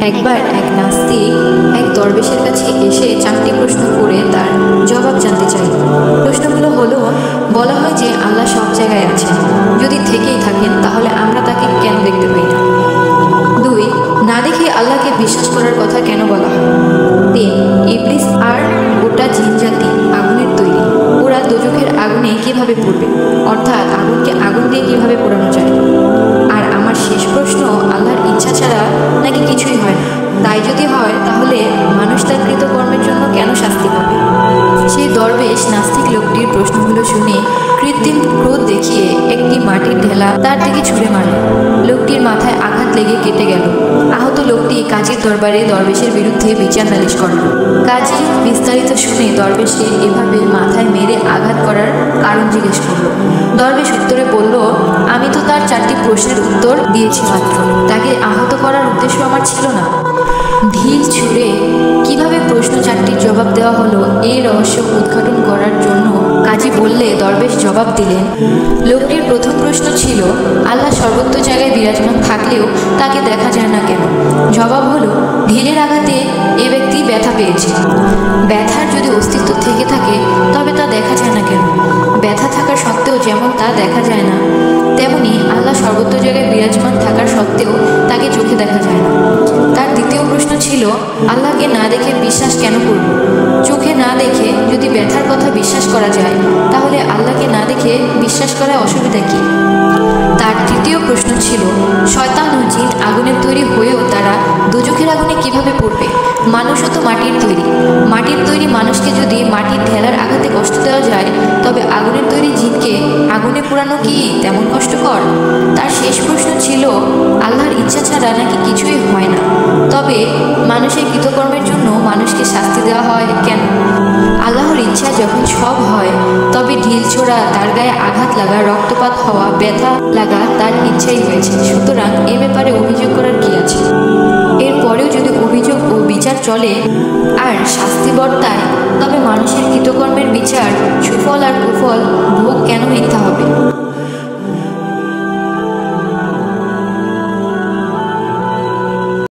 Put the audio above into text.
একবার এক নাস্তিক এক দরবেশের কাছে এসে 4টি প্রশ্ন করে তার জবাব জানতে চাইল। প্রশ্নগুলো হলো, বলা হয় যে আল্লাহ সব জায়গায় আছেন, যদি থেকেই থাকেন তাহলে আমরা তাকে কেন দেখতে পাই না? 2, না দেখে আল্লাহকে বিশ্বাস করার কথা কেন বলা হয়? 3, ইবলিস আর গোটা জিনজাতি আগুনের তৈরি, ওরা দোজখের আগুনে কিভাবে পড়বে, অর্থাৎ আগুনকে আগুন দিয়ে কিভাবে পোড়ানো যায়? আর আমার শেষ প্রশ্ন, আল্লাহর ইচ্ছা ছাড়া নাকি কিছুই হয় না, তাই যদি হয় তাহলে মানুষ তার কৃতকর্মের জন্য কেন শাস্তি পাবে? সেই দরবেশ নাস্তিক লোকটির প্রশ্নগুলো শুনে কৃত্রিম ক্রোধ দেখিয়ে একটি মাটির ঢেলা তার দিকে ছুঁড়ে মারল। লোকটির মাথায় আঘাত লেগে কেটে গেল। আহত লোকটি কাজীর দরবারে দরবেশের বিরুদ্ধে বিচার নালিশ করল। কাজী বিস্তারিত শুনে দরবেশকে এভাবে মাথায় মেরে আঘাত করার কারণ জিজ্ঞেস করল। দরবেশ উত্তরে বলল, আমি তো তার 4টি প্রশ্নের উত্তর দিয়েছি মাত্র, তাকে আহত করার উদ্দেশ্য আমার ছিল না। ঢিল ছুঁড়ে কিভাবে প্রশ্ন 4টির জবাব দেওয়া হলো এই রহস্য উদ্ঘাটন করার জন্য কাজী বললে দরবেশ জবাব দিলেন, লোকটির প্রথম প্রশ্ন ছিল, আল্লাহ সর্বত্র জায়গায় বিরাজমান থাকলেও তাকে দেখা যায় না কেন? জবাব হলো, ঢিলের আঘাতে এ ব্যক্তি ব্যথা পেয়েছে। ব্যথার যদি অস্তিত্ব থেকে থাকে তবে তা দেখা যায় না কেন? ব্যথা থাকা সত্ত্বেও যেমন তা দেখা যায় না, তেমনি আল্লাহ সর্বত্র জায়গায় বিরাজমান থাকার সত্ত্বেও তাকে চোখে দেখা যায় না। তার দ্বিতীয় প্রশ্ন ছিল, আল্লাহকে না দেখে বিশ্বাস কেন করব? চোখে না দেখে যদি ব্যথার কথা বিশ্বাস করা যায় তাহলে আল্লাহকে না দেখে বিশ্বাস করার অসুবিধা কী? তার তৃতীয় প্রশ্ন ছিল, শয়তান ও জিন আগুনের তৈরি হয়েও তারা দোজখের আগুনে কিভাবে পড়বে? মানুষও তো মাটির তৈরি। মাটির তৈরি মানুষকে যদি মাটির ঢেলার আঘাতে কষ্ট দেওয়া যায়, তবে আগুনের তৈরি জিনকে আগুনে পোড়ানো কি তেমন কষ্টকর? তার শেষ প্রশ্ন ছিল, আল্লাহর ইচ্ছা ছাড়া নাকি কিছুই হয় না, তবে মানুষের কৃতকর্মের জন্য মানুষকে শাস্তি দেওয়া হয় কেন? আল্লাহর ইচ্ছা যখন সব হয় তবে ঢিল ছোড়া, তার গায়ে আঘাত লাগা, রক্তপাত হওয়া, ব্যথা লাগা তার ইচ্ছাই হয়েছে, সুতরাং এ ব্যাপারে অভিযোগ করার কি আছে? এরপরেও যদি অভিযোগ ও বিচার চলে আর শাস্তি বর্তায়, তবে মানুষের কৃতকর্মের বিচার, সুফল আর কুফল ভোগ কেন মিথ্যা হবে?